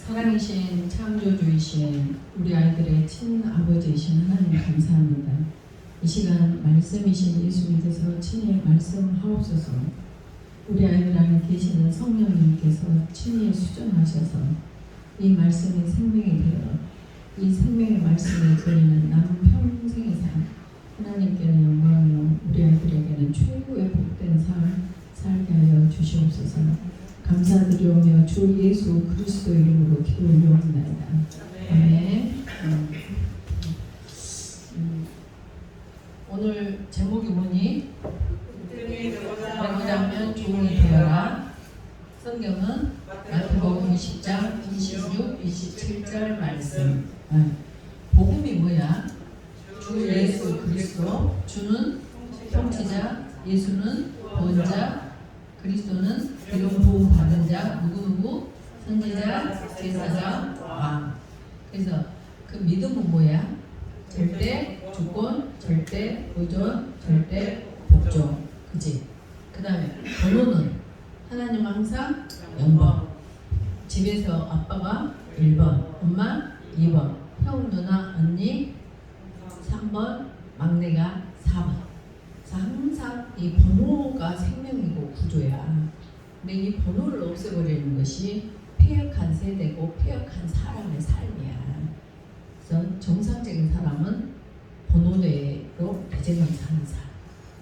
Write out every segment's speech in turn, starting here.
사랑이신 창조주이신 우리 아이들의 친아버지이신 하나님 감사합니다. 이 시간 말씀이신 예수님께서 친히 말씀하옵소서. 우리 아이들 안에 계시는 성령님께서 친히 수정하셔서 이 말씀이 생명이 되어 이 생명의 말씀을 드리는 남은 평생의 삶, 하나님께는 영광이요 우리 아이들에게는 최고의 복된 삶 살게 하여 주시옵소서. 감사드리오며 주 예수 그리스도 이름으로 기도 올려옵나이다. 아멘. 오늘 제목이 뭐니? 배고자면 종이 되어라. 성경은 마태복음 20장 26, 27절 말씀. 복음이 뭐야? 주 예수 그리스도. 주는 통치자, 예수는 구원자, 그리스도는 이런 부흥 받은 자, 누구누구? 선지자, 제사장, 왕. 그래서 그 믿음은 뭐야? 절대 주권, 절대 의존, 절대 복종. 그치? 그 다음에 번호는 하나님 항상 0번. 집에서 아빠가 1번, 엄마 2번, 형, 누나, 언니 3번, 막내가 4번. 항상 이 번호가 생명이고 구조야. 근데 이 번호를 없애버리는 것이 폐역한 세대고 폐역한 사람의 삶이야. 그래서 정상적인 사람은 번호대로 배제감 사는 사람.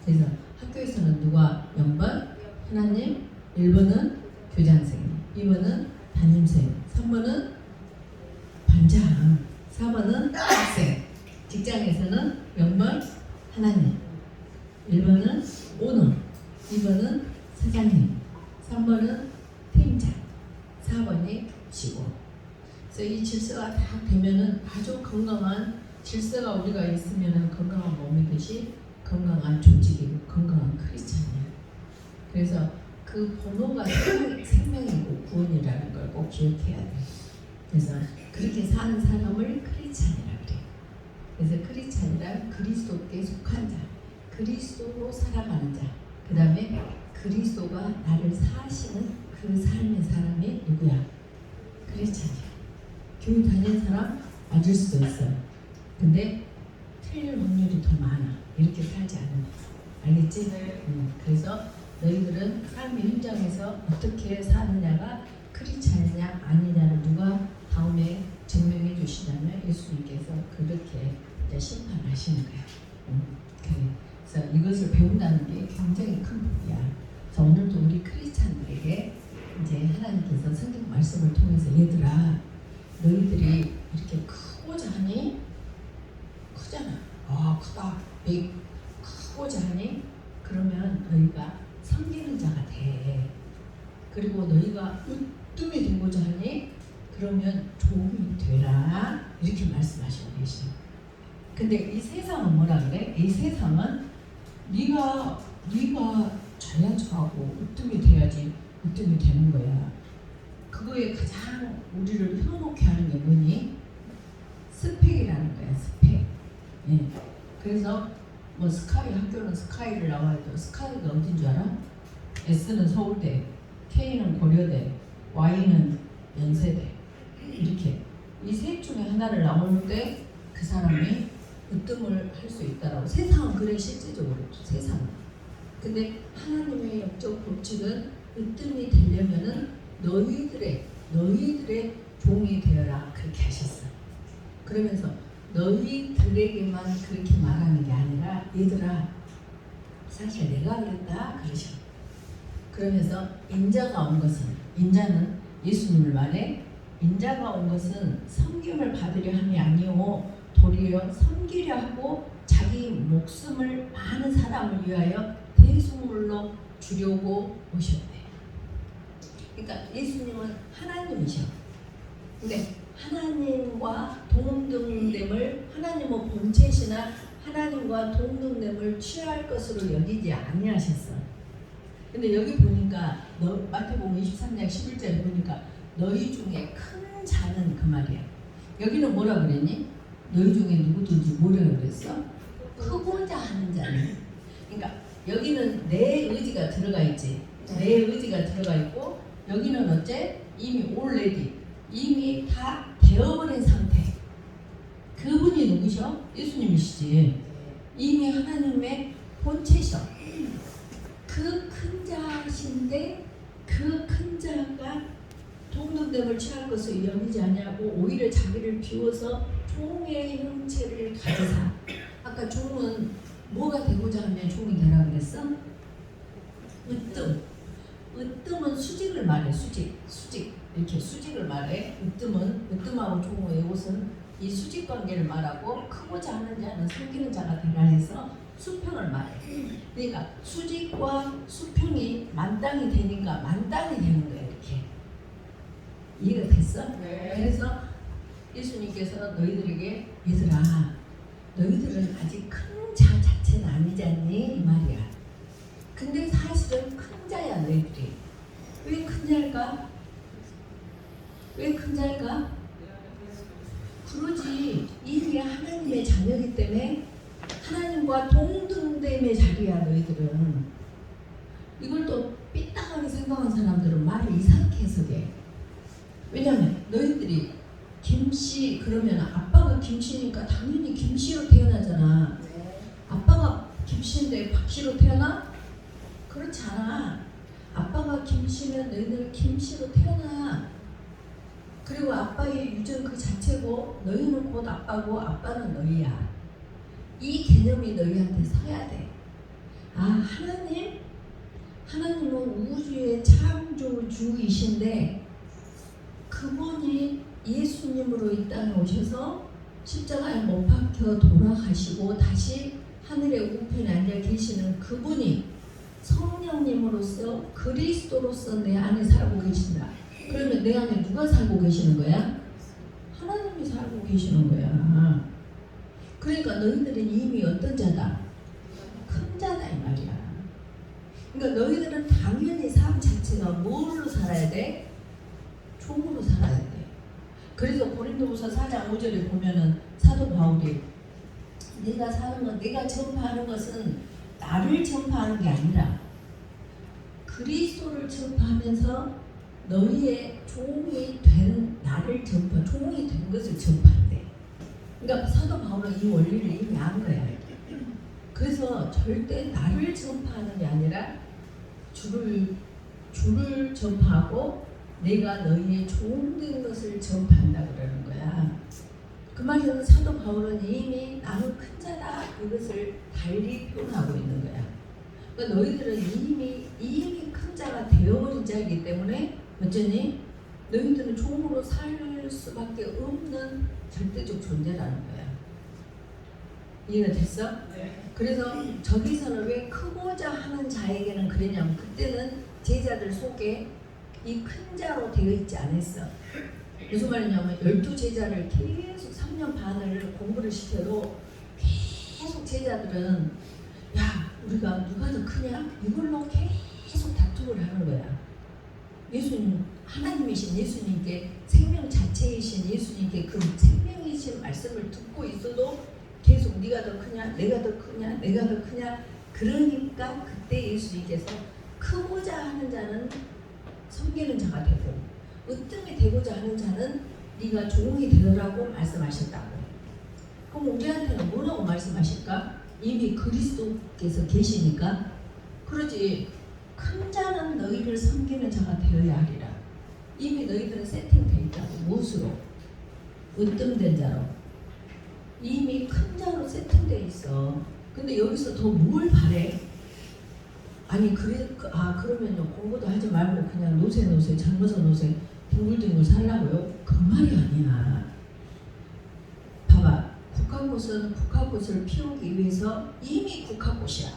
그래서 학교에서는 누가 0번? 하나님, 1번은 교장선생님, 2번은 담임선생님, 3번은 반장, 4번은 학생. 직장에서는 0번? 하나님, 1번은 오너, 2번은 사장님, 3번은 팀장, 4번이 직원. 그래서 이 질서가 다 되면은 아주 건강한 질서가 우리가 있으면은 건강한 몸이듯이 건강한 조직이고 건강한 크리스찬이야. 그래서 그 번호가 생명이고 구원이라는 걸 꼭 기억해야 돼. 그래서 그렇게 사는 사람을 크리스찬이라 그래. 그래서 크리스찬이란 그리스도께 속한 자, 그리스도로 살아가는 자, 그 다음에 그리스도가 나를 사시는 그 삶의 사람이 누구야? 크리스찬이야. 교회 다니는 사람 맞을 수도 있어. 근데 틀릴 확률이 더 많아. 이렇게 살지 않으면. 알겠지? 그래서 너희들은 삶의 현장에서 어떻게 사느냐가 크리스찬이냐 아니냐를 누가 다음에 증명해 주시냐면 예수님께서 그렇게 이제 심판하시는 거야. 그래서 이것을 배운다는 게 굉장히 큰 복이야. 그래서 오늘도 우리 크리스찬들에게 이제 하나님께서 성경 말씀을 통해서 얘들아, 너희들이 이렇게 크고자 하니? 크잖아. 크다. 크고자 하니? 그러면 너희가 섬기는 자가 돼. 그리고 너희가 으뜸이 되고자 하니? 그러면 종이 되라. 이렇게 말씀하시고 계시죠. 근데 이 세상은 뭐라 그래? 이 세상은 네가 잘난척하고 으뜸이 돼야지 으뜸이 되는 거야. 그거에 가장 우리를 현혹해 하는 게 뭐니? 스펙이라는 거야. 스펙. 예. 그래서 뭐 스카이 학교는 스카이를 나와야 돼. 스카이가 어딘 줄 알아? S는 서울대, K는 고려대, Y는 연세대. 이렇게 이 셋 중에 하나를 나올 때 그 사람이 으뜸을 할 수 있다라고. 세상은 그래. 실제적으로 세상은. 근데 하나님의 영적 법칙은 으뜸이 되려면은 너희들의 종이 되어라. 그렇게 하셨어. 그러면서 너희들에게만 그렇게 말하는 게 아니라 얘들아, 사실 내가 그랬다 그러셔. 그러면서 인자가 온 것은, 인자는 예수님을 말해, 인자가 온 것은 섬김을 받으려 함이 아니오 도리어 섬기려 하고 자기 목숨을 많은 사람을 위하여 대속물로 주려고 오셨대. 그러니까 예수님은 하나님이셔. 근데 하나님과 동등됨을, 하나님은 본체시나 하나님과 동등됨을 취할 것으로 여기지 아니하셨어. 근데 여기 보니까 마태복음 23장 11절에 보니까 너희 중에 큰 자는 그 말이야. 여기는 뭐라 그랬니? 너희 중에 누구든지 뭐라 그랬어? 크고자 하는 자는. 그러니까 여기는 내 의지가 들어가 있지. 내 의지가 들어가 있고, 여기는 어째? 이미 already 이미 다 되어버린 상태. 그분이 누구셔? 예수님이시지. 이미 하나님의 본체셔. 그 큰 자신데 그 큰 자가 동등됨을 취할 것을 여기지 아니하고 오히려 자기를 비워서 종의 형체를 가지사. 아까 종은 뭐가 되고자 하면 종이 되라 그랬어? 으뜸. 으뜸은 수직을 말해. 수직. 이렇게 수직을 말해. 으뜸하고 종의 옷은 이 수직 관계를 말하고 크고자 하는 자는 섬기는 자가 되라 해서 수평을 말해. 그러니까 수직과 수평이 만땅이 되니까 만땅이 되는 거야. 이렇게 이해가 됐어? 네. 그래서 예수님께서 너희들에게 얘들아 너희들은 아직 큰 자 자체는 아니지 않니? 이 말이야. 근데 사실은 큰 자야 너희들이. 왜 큰 자일까? 왜 큰 자일까? 그러지. 이게 하나님의 자녀이기 때문에 하나님과 동등됨의 자리야 너희들은. 이걸 또 삐딱하게 생각한 사람들은 말을 이상하게 해석해. 왜냐면 너희들이 김씨 그러면 아빠가 김씨니까 당연히 김씨로 태어나잖아. 아빠가 김씨인데 박씨로 태어나? 그렇지 않아. 아빠가 김씨면 너희들은 김씨로 태어나. 그리고 아빠의 유전 그 자체고 너희는 곧 아빠고 아빠는 너희야. 이 개념이 너희한테 서야 돼. 아, 하나님은 우주의 창조주이신데 그분이 예수님으로 이 땅에 오셔서 십자가에 못 박혀 돌아가시고 다시 하늘의 우편에 앉아 계시는 그분이 성령님으로서 그리스도로서 내 안에 살고 계신다. 그러면 내 안에 누가 살고 계시는 거야? 하나님이 살고 계시는 거야. 그러니까 너희들은 이미 어떤 자다? 큰 자다 이 말이야. 그러니까 너희들은 당연히 삶 자체가 뭘로 살아야 돼? 종으로 살아야 돼. 그래서 고린도후서 4장 5절에 보면은 사도 바울이 내가 사는 건 내가 전파하는 것은 나를 전파하는 게 아니라 그리스도를 전파하면서 너희의 종이 된 나를 종이 된 것을 전파한대. 그러니까 사도 바울은 이 원리를 이미 안 거야. 그래서 절대 나를 전파하는 게 아니라 주를 전파하고 내가 너희의 종된 것을 전파한다 그러는 거야. 그 말에는 사도 바울은 이미 나는 큰 자다 이것을 달리 표현하고 있는 거야. 그러니까 너희들은 이미 큰 자가 되어버린 자이기 때문에 어쩌니 너희들은 종으로 살 수밖에 없는 절대적 존재라는 거야. 이해가 됐어? 네. 그래서 저기서는 왜 크고자 하는 자에게는 그러냐면 그때는 제자들 속에 이 큰 자로 되어 있지 않았어. 무슨 말이냐면 12제자를 계속 3년 반을 공부를 시켜도 계속 제자들은 야 우리가 누가 더 크냐? 이걸로 계속 다툼을 하는 거야. 예수님 하나님이신 예수님께 생명 자체이신 예수님께 그 생명이신 말씀을 듣고 있어도 계속 네가 더 크냐? 내가 더 크냐? 내가 더 크냐? 그러니까 그때 예수님께서 크고자 하는 자는 섬기는 자가 되고 으뜸이 되고자 하는 자는 네가 종이 되더라고 말씀하셨다고. 그럼 우리한테는 뭐라고 말씀하실까? 이미 그리스도께서 계시니까 그러지. 큰 자는 너희를 섬기는 자가 되어야 하리라. 이미 너희들은 세팅되어 있다고. 무엇으로? 으뜸된 자로. 이미 큰 자로 세팅되어 있어. 근데 여기서 더 뭘 바래? 아니 그러면요 공부도 하지 말고 그냥 노세 젊어서 노세 뒹굴뒹굴 살라고요? 그 말이 아니야. 봐봐. 국화꽃은 국화꽃을 피우기 위해서 이미 국화꽃이야.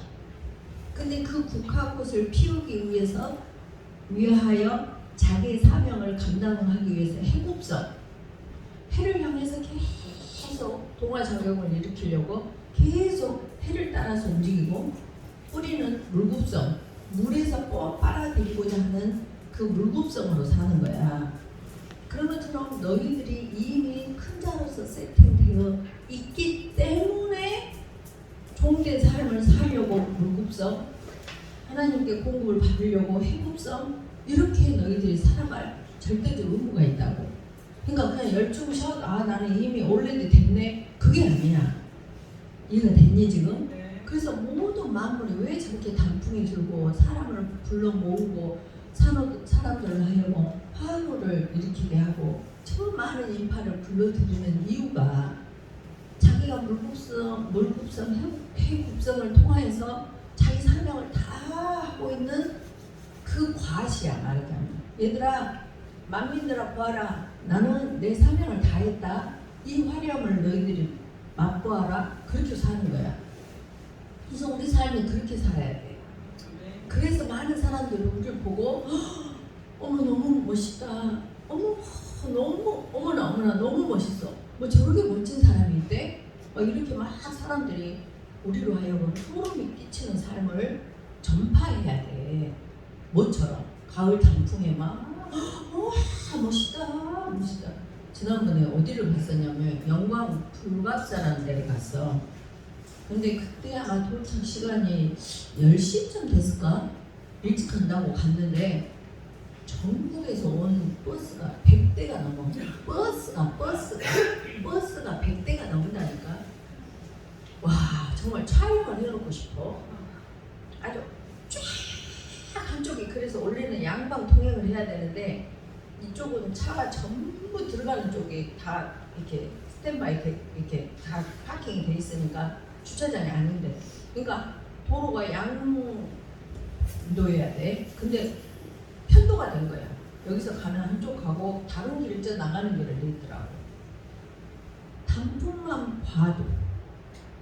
근데 그 국화꽃을 피우기 위하여 자기 사명을 감당하기 위해서 해곱성 해를 향해서 계속 동화작용을 일으키려고 계속 해를 따라서 움직이고 뿌리는 물굽성, 물에서 꼭 빨아들이고자 하는 그 물굽성으로 사는 거야. 그런 것처럼 너희들이 이미 큰 자로서 세팅되어 있기 때문에 종된 삶을 살려고 물굽성, 하나님께 공급을 받으려고 해급성, 이렇게 너희들이 살아갈 절대적 의무가 있다고. 그러니까 그냥 열중셔. 아 나는 이미 올레드 됐네. 그게 아니야. 이해가 됐니 지금? 네. 그래서 모든 만물이 왜 저렇게 단풍이 들고 사람을 불러 모으고 사람들을 하여금 화음을 일으키게 하고 저 많은 인파를 불러들이는 이유가 자기가 물급성, 해급성을 통하여서 자기 사명을 다 하고 있는 그 과시야. 말하자면 얘들아 만민들아 보아라, 나는 내 사명을 다 했다. 이 화려함을 너희들이 맛보아라. 그렇게 사는 거야. 그래서 우리 삶이 그렇게 살아야 돼. 그래서 많은 사람들이 우리를 보고 어머 너무 멋있다. 어머나 너무 멋있어. 뭐 저렇게 멋진 사람이 있대? 이렇게 막 사람들이 우리로 하여금 소름이 끼치는 삶을 전파해야 돼. 뭐처럼 가을 단풍에 막 멋있다. 지난번에 어디를 갔었냐면 영광 불갑사라는 데를 갔어. 근데 그때 아마 도착 시간이 10시쯤 됐을까? 일찍 간다고 갔는데 전국에서 온 버스가 100대가 넘어. 버스가 100대가 넘는다니까. 와 정말 촬영을 해놓고 싶어. 아주 쫙 한쪽이. 그래서 원래는 양방 통행을 해야 되는데 이쪽은 차가 전부 들어가는 쪽이 다 이렇게 스탠바이 이렇게 다 파킹이 돼 있으니까 주차장이 아닌데, 그러니까 도로가 양도해야 돼. 근데 편도가 된 거야. 여기서 가면 한쪽 가고 다른 길을 저 나가는 길을 내더라고. 단풍만 봐도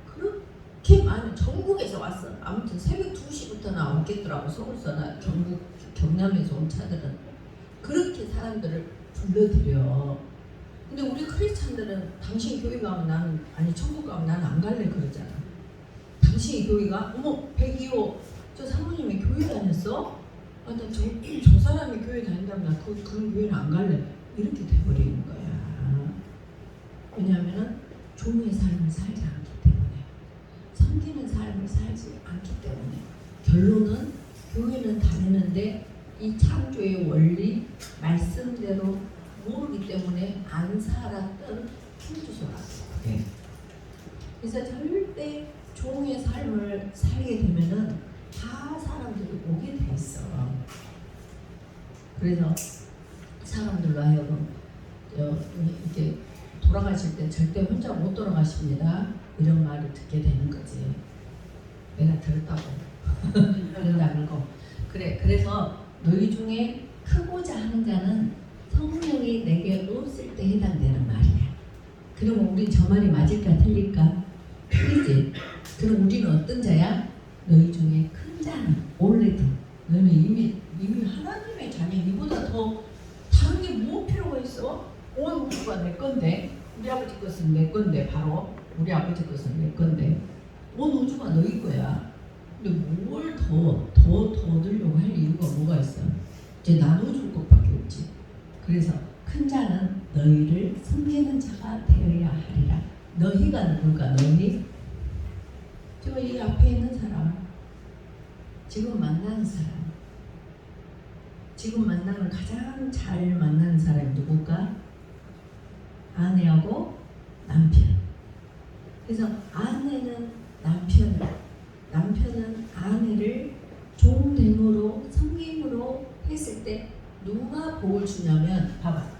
그렇게 많은, 전국에서 왔어. 아무튼 새벽 2시부터 나왔겠더라고. 서울서나 전국 경남에서 온 차들은 그렇게 사람들을 불러들여. 근데 우리 크리스찬들은 당신 교회 가면 나는, 아니 천국 가면 나는 안 갈래 그러잖아. 당신이 교회가? 어머 102호 저 사모님이 교회 다녔어? 아, 나 저 사람이 교회 다닌다면 나 그런 교회는 안 갈래. 이렇게 돼버리는 거야. 왜냐하면 종의 삶을 살지 않기 때문에, 섬기는 삶을 살지 않기 때문에. 결론은 교회는 다니는데 이 창조의 원리 말씀대로 모르기 때문에 안 살았던 풍주소라. 네. 그래서 절대 종의 삶을 살게 되면은 다 사람들이 오게 돼 있어. 그래서 사람들로 하여금 이렇게 돌아가실 때 절대 혼자 못 돌아가십니다. 이런 말을 듣게 되는 거지. 내가 들었다고. 그런다는 거. 그래. 그래서 너희 중에 크고자 하는 자는 성령이 내게 없을 때 해당되는 말이야. 그럼 우리 저 말이 맞을까 틀릴까? 틀리지. 그럼 우리는 어떤 자야? 너희 중에 큰 자는 올레도. 너는 이미 하나님의 자녀. 이보다 더 다른 게 뭐 필요가 있어? 온 우주가 내 건데, 우리 아버지 것은 내 건데, 바로 우리 아버지 것은 내 건데 온 우주가 너희 거야. 근데 뭘 더 얻으려고 할 이유가 뭐가 있어? 이제 나눠줄 것밖에 없지. 그래서 큰 자는 너희를 섬기는 자가 되어야 하리라. 너희가 누굴까? 너희? 저 이 앞에 있는 사람, 지금 만나는 사람, 지금 만나는 가장 잘 만나는 사람이 누굴까? 아내하고 남편. 그래서 아내는 남편은 아내를 종됨으로 섬김으로 했을 때 누가 복을 주냐면, 봐봐,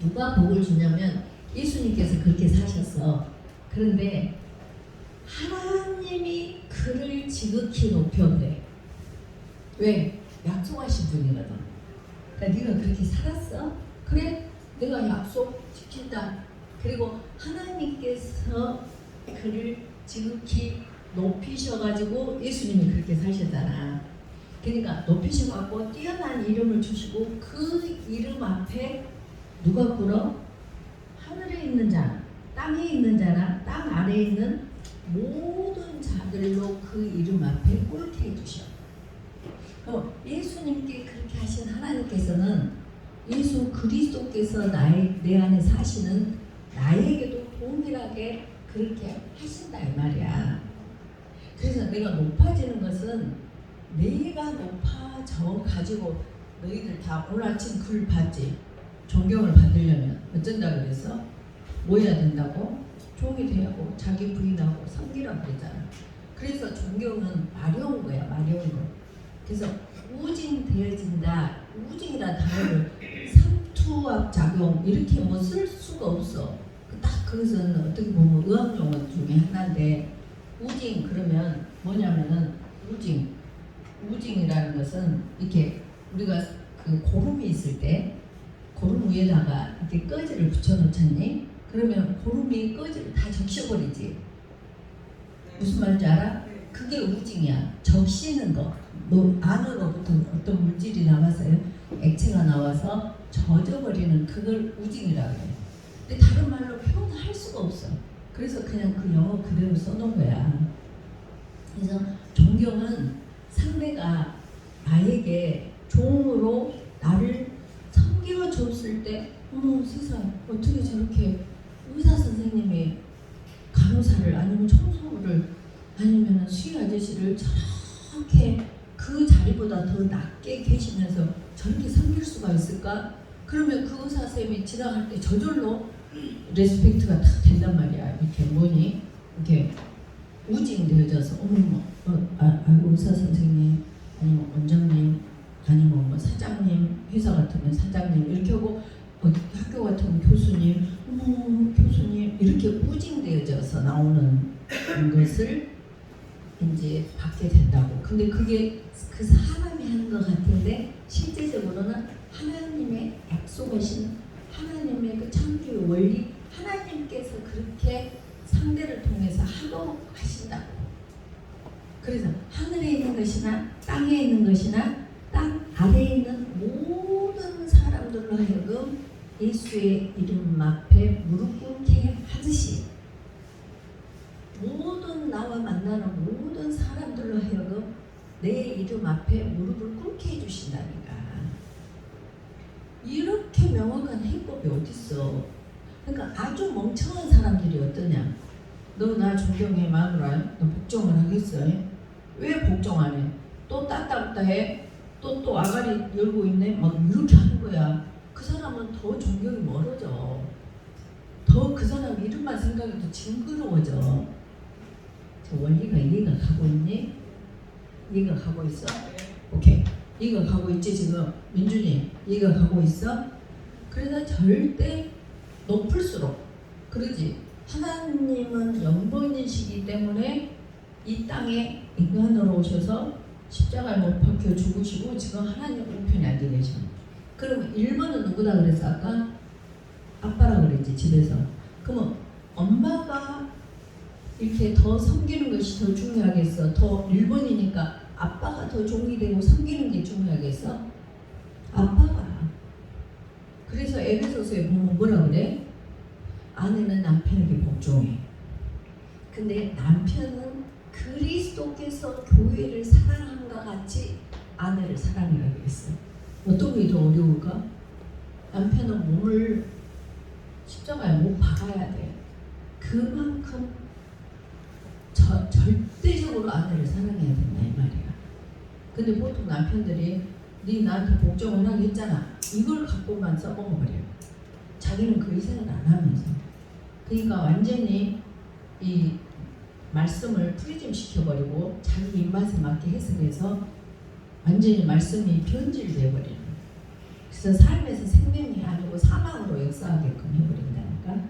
누가 복을 주냐면 예수님께서 그렇게 사셨어. 그런데 하나님이 그를 지극히 높여오래. 왜? 약속하신 분이거든. 그러니까 네가 그렇게 살았어? 그래? 내가 약속 지킨다. 그리고 하나님께서 그를 지극히 높이셔가지고 예수님이 그렇게 사셨잖아. 그러니까 높이셔갖고 뛰어난 이름을 주시고 그 이름 앞에 누가 꿇어? 하늘에 있는 자나 땅에 있는 자나 땅 아래에 있는 모든 자들로 그 이름 앞에 꿇게 해주셔. 그럼 예수님께 그렇게 하신 하나님께서는 예수 그리스도께서 내 안에 사시는 나에게도 동일하게 그렇게 하신다 이 말이야. 그래서 내가 높아지는 것은 내가 높아져 가지고, 너희들 다 오늘 아침 글 봤지? 존경을 받으려면 어쩐다 그래서 뭐 해야 된다고? 종이 되고 자기 부인하고 섬기라고 그랬잖아. 그래서 존경은 마려운 거야, 마려운 거. 그래서 우징되어진다. 우징이라는 단어를 삼투압 작용 이렇게 뭐 쓸 수가 없어. 딱 그것은 어떻게 보면 의학용어 중에 하나인데 우징 그러면 뭐냐면은 우징이라는 것은 이렇게 우리가 그 고름이 있을 때 고름 위에다가 이렇게 꺼지를 붙여놓잖니. 그러면 고름이 꺼지를 다 적셔버리지. 무슨 말인지 알아? 그게 우징이야. 적시는 거. 너 안으로부터 어떤 물질이 나와서요. 액체가 나와서 젖어버리는 그걸 우징이라고 해. 근데 다른 말로 표현할 수가 없어. 그래서 그냥 그 영어 그대로 써놓은 거야. 그래서 존경은 상대가 나에게 종으로 나를 섬겨줬을 때 어머 세상 어떻게 저렇게 의사 선생님이 간호사를 아니면 청소부를 아니면 수의 아저씨를 저렇게 그 자리보다 더 낮게 계시면서 저렇게 섬길 수가 있을까? 그러면 그 의사 선생님이 지나갈 때 저절로 레스펙트가 딱 된단 말이야. 이렇게 뭐니? 이렇게 우징되어져서 어머 의사 선생님 아니면 원장님 아니면 뭐 사장님 회사 같으면 사장님 이렇게 하고 학교 같으면 교수님 어머 교수님 이렇게 우징되어져서 나오는 것을 이제 받게 된다고. 근데 그게 그 사람이 하는 것 같은데 실제적으로는 하나님의 약속하신 하나님의 그 창조의 원리 하나님께서 그렇게 상대를 통해서 하도록 하신다고. 그래서 하늘에 있는 것이나 땅에 있는 것이나 땅 아래에 있는 모든 사람들로 하여금 예수의 이름 앞에 무릎 꿇게 하듯이 모든 나와 만나는 모든 사람들로 하여금 내 이름 앞에 무릎을 꿇게 해주신다니까. 이렇게 명확한 해법이 어딨어. 그러니까 아주 멍청한 사람들이 어떠냐. 너 나 존경해 마누라. 너 복종을 하겠어? 왜 복종 안 해? 또 따따붙다 해? 또 아가리 열고 있네? 막 이렇게 하는 거야. 그 사람은 더 존경이 멀어져. 더 그 사람 이름만 생각해도 징그러워져. 저 원리가 이해가 가고 있니? 이해가 가고 있어? 오케이. 이해가 가고 있지 지금? 민준이 이해가 가고 있어? 그래서 절대 높을수록 그러지. 하나님은 영본이시기 때문에 이 땅에 인간으로 오셔서 십자가에 못 박혀 죽으시고 지금 하나님 우편에 앉아 계셔. 그러면 1번은 누구다 그랬어 아까? 아빠라 그랬지 집에서. 그러면 엄마가 이렇게 더 섬기는 것이 더 중요하겠어? 더 1번이니까 아빠가 더 종이 되고 섬기는 게 중요하겠어? 아빠가. 그래서 에베소서에 보면 뭐라 그래? 아내는 남편에게 복종해. 근데 남편은 그리스도께서 교회를 사랑함과 같이 아내를 사랑해라 그랬어. 어떤 게 더 어려울까? 남편은 몸을 십자가에 못 박아야 돼. 그만큼 절대적으로 아내를 사랑해야 된다 이 말이야. 근데 보통 남편들이 네 나한테 복종을 하게 했잖아. 이걸 갖고만 써먹어버려. 자기는 그 이상은 안 하면서. 그러니까 완전히 이 말씀을 프리즘 시켜버리고 자기 입맛에 맞게 해석해서 완전히 말씀이 변질돼버리는. 그래서 삶에서 생명이 아니고 사망으로 역사하게끔 해버린다니까.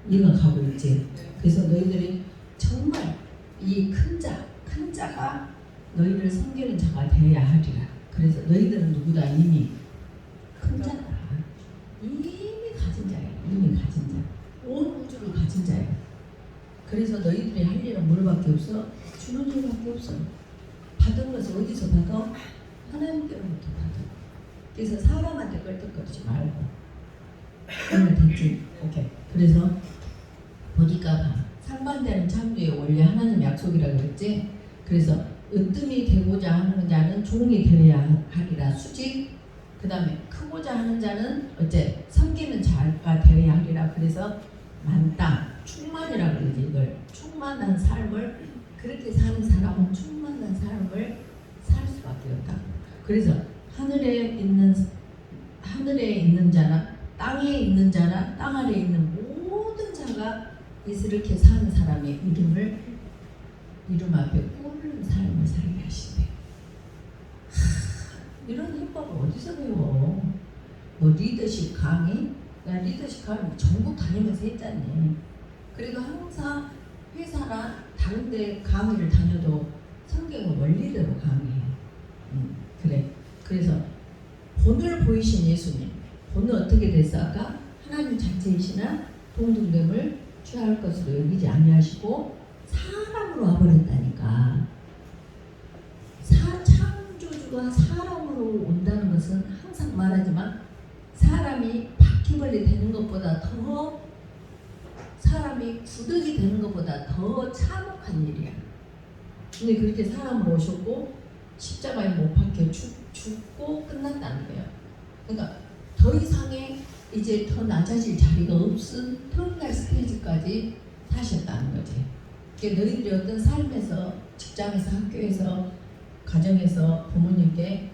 이해가 가고 있지. 그래서 너희들이 정말 이 큰 자가 너희를 섬기는 자가 되어야 하리라. 그래서 너희들은 누구다? 이미 큰 자다. 이미 가진 자야. 이미 가진 자. 온 우주를 가진 자야. 그래서 너희들이 할 일은 뭘밖에 없어? 주는 일밖에 없어. 받은 것을 어디서 받아? 하나님께로부터 받아. 그래서 사람한테 껄떡거리지 말고. 오늘 됐지? 오케이. 그래서 보니까 상반되는 창조의 원리 하나님 약속이라고 그랬지? 그래서 으뜸이 되고자 하는 자는 종이 되어야 하리라. 수직. 그 다음에 크고자 하는 자는 어째 섬기는 자가 되어야 하리라. 그래서 만땅 충만이라 그러지. 이걸 충만한 삶을 그렇게 사는 사람은 충만한 삶을 살 수밖에 없다. 그래서 하늘에 하늘에 있는 자나 땅에 있는 자나 땅 아래에 있는 모든 자가 이렇게 사는 사람의 이름 앞에 꿇는 삶을 살게 하시네. 이런 해법을 어디서 배워? 뭐 리더십 강의? 나 리더십 강의 전국 다니면서 했잖니. 그래도 항상 회사나 다른 데 강의를 다녀도 성경의 원리대로 강의해. 그래. 그래서 본을 보이신 예수님. 본은 어떻게 됐어? 아까 하나님 자체이시나 동등됨을 취할 것으로 여기지 아니하시고 사람으로 와버렸다니까. 창조주가 사람으로 온다는 것은 항상 말하지만 사람이 바퀴벌레 되는 것보다 더 사람이 구덕이 되는 것보다 더 참혹한 일이야. 근데 그렇게 사람으로 오셨고 십자가에 못 박혀 죽고 끝났다는 거예요. 그러니까 더 이상의 이제 더 낮아질 자리가 없은 터미널 스테이지까지 사셨다는 거지. 그러니까 너희들이 어떤 삶에서 직장에서 학교에서 가정에서 부모님께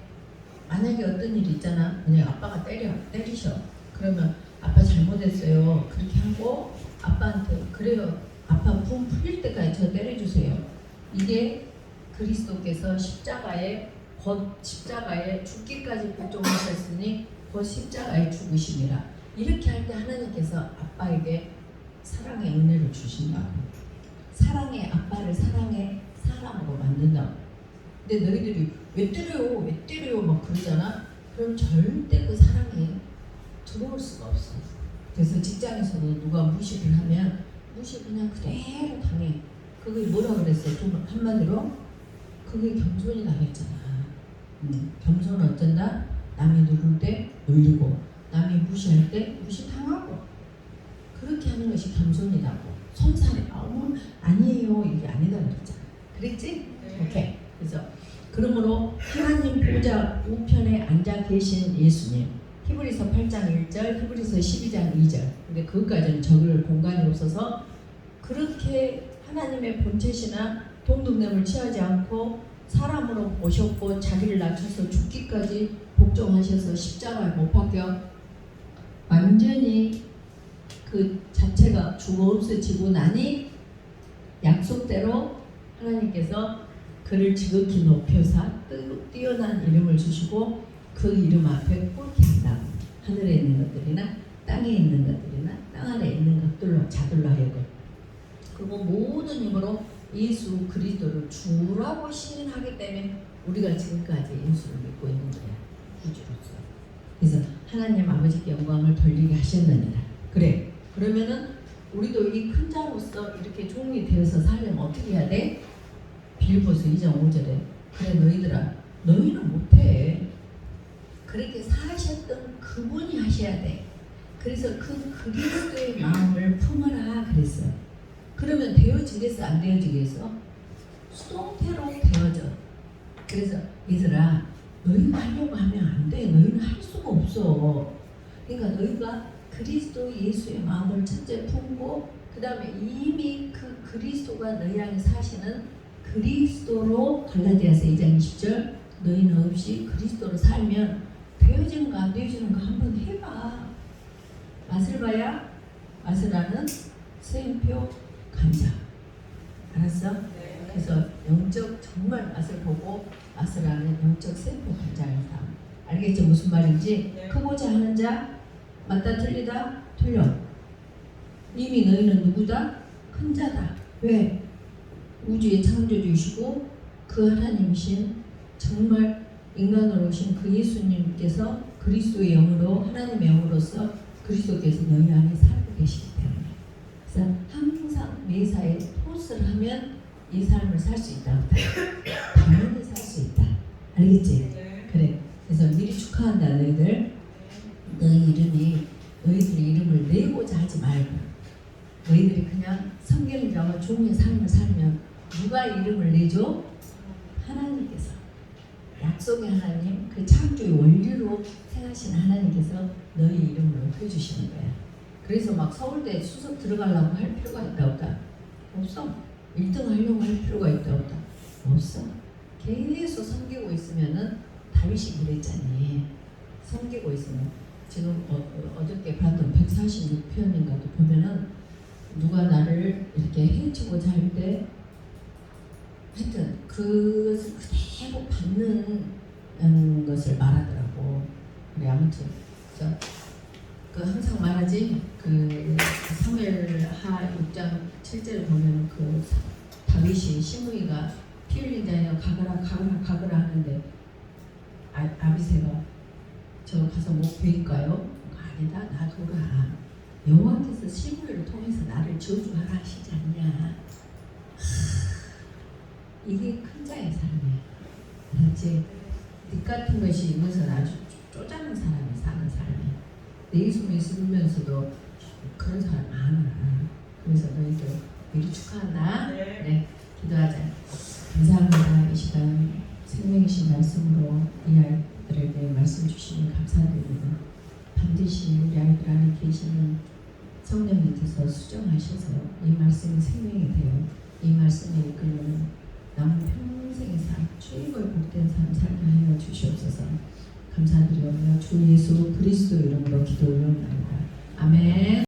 만약에 어떤 일이 있잖아. 그냥 아빠가 때리셔. 그러면 아빠 잘못했어요. 그렇게 하고 아빠한테 그래요. 아빠 분 풀릴 때까지 저 때려주세요. 이게 그리스도께서 십자가에 죽기까지 복종하셨으니 곧 십자가에 죽으심이라. 이렇게 할 때 하나님께서 아빠에게 사랑의 은혜를 주신다고. 사랑의 아빠를 사랑의 사람으로 만든다고. 근데 너희들이 왜 때려요 막 그러잖아. 그럼 절대 그 사랑에 들어올 수가 없어. 그래서 직장에서도 누가 무시를 하면 무시 그냥 그대로 당해. 그게 뭐라 그랬어? 한마디로 그게 겸손이다 했잖아. 겸손은 어쩐다? 남이 누를 때 놀리고 남이 무시할 때 무시당하고 그렇게 하는 것이 겸손이라고. 손살에 아니에요 이게 아니다 그랬잖아. 그랬지? 네. 오케이. 그래서 그러므로 하나님 보좌 우편에 앉아 계신 예수님. 히브리서 8장 1절, 히브리서 12장 2절. 근데 그것까지는 적을 공간이 없어서 그렇게 하나님의 본체시나 동등됨을 취하지 않고 사람으로 오셨고 자기를 낮춰서 죽기까지 복종하셔서 십자가에 못 박혀 완전히 그 자체가 죽어 없어지고 나니 약속대로 하나님께서 그를 지극히 높여서 뛰어난 이름을 주시고 그 이름 앞에 꿇게 한다고. 하늘에 있는 것들이나 땅에 있는 것들이나 땅 아래에 있는 것들로 자들로 하여금 그리고 모든 힘으로 예수 그리스도를 주라고 시인하기 때문에 우리가 지금까지 예수를 믿고 있는 거야. 구주로서. 그래서 하나님 아버지께 영광을 돌리게 하셨느니라. 그래. 그러면은 우리도 이 큰 자로서 이렇게 종이 되어서 살려면 어떻게 해야 돼? 빌보서 2장 5절에 그래 너희들아 너희는 못해. 그렇게 사셨던 그분이 하셔야 돼. 그래서 그 그리스도의 마음을 품어라 그랬어요. 그러면 되어지겠어? 안 되어지겠어? 수동태로 되어져. 그래서 얘들아 너희가 하려고 하면 안 돼. 너희는 할 수가 없어. 그러니까 너희가 그리스도 예수의 마음을 첫째 품고 그 다음에 이미 그 그리스도가 너희 안에 사시는 그리스도로 갈라디아서 2장 20절 너희는 없이 그리스도로 살면 되어지는가 안 되어지는가 한번 해봐. 맛을 봐야 맛을 아는 세임표 간장. 알았어? 네. 그래서 영적 정말 맛을 보고 맛을 아는 영적 세임표 간장을 사. 알겠지 무슨 말인지? 네. 크고자 하는 자 맞다 틀리다 틀려. 이미 너희는 누구다? 큰 자다. 왜? 우주의 창조주이시고 그 하나님이신 정말 인간으로 오신 그 예수님께서 그리스도의 영으로 하나님의 영으로서 그리스도께서 너희 안에 살고 계시기 때문에 그래서 항상 매사에 포스를 하면 이 삶을 살 수 있다. 당연히 살 수 있다. 알겠지? 네. 그래. 그래서 미리 축하한다 너희들. 너희들이 이름을 내고자 하지 말고 너희들이 그냥 성경을 정한 종의 삶을 살면 누가 이름을 내줘? 하나님께서. 약속의 하나님, 그 창조의 원리로 생하신 하나님께서 너희 이름을 높여주시는 거야. 그래서 막 서울대 수석 들어가려고 할 필요가 있다 없다? 없어. 1등 하려고 할 필요가 있다 없다? 없어. 계속 섬기고 있으면은 다윗이 그랬잖니. 섬기고 있으면 지금 어저께 봤던 146편인가도 보면은 누가 나를 이렇게 해치고자 할 때 하여튼 그것을 그대로 받는 것을 말하더라고. 그래 아무튼 그 항상 말하지 그 사무엘하 6장 7절을 보면 그 다윗이 시므이가 피 흘린 자여 가거라 하는데 아비새가 저 가서 뭐 베일까요? 아니다 놔둬라. 여호와께서 시므이를 통해서 나를 저주하라 하시지 않냐. 이게 큰 자의 삶이야. 알았지? 닉 같은 것이 이것은 아주 쪼잔한 사람이 사는 삶이야. 내 숨이 숨으면서도 그런 사람 많아. 그래서 너희들 미리 축하한다. 네, 기도하자. 감사합니다. 이 시간 생명이신 말씀으로 이 아이들에게 말씀 주시니 감사드립니다. 반드시 우리 아이들 안에 계시는 성령님께서 수정하셔서 이 말씀이 생명이 되어 이 말씀에 이끌리는 남은 평생의 삶, 최고의 복된 삶 살게 하여 주시옵소서. 감사드리오며 주 예수 그리스도 이름으로 기도 올려옵나이다. 아멘.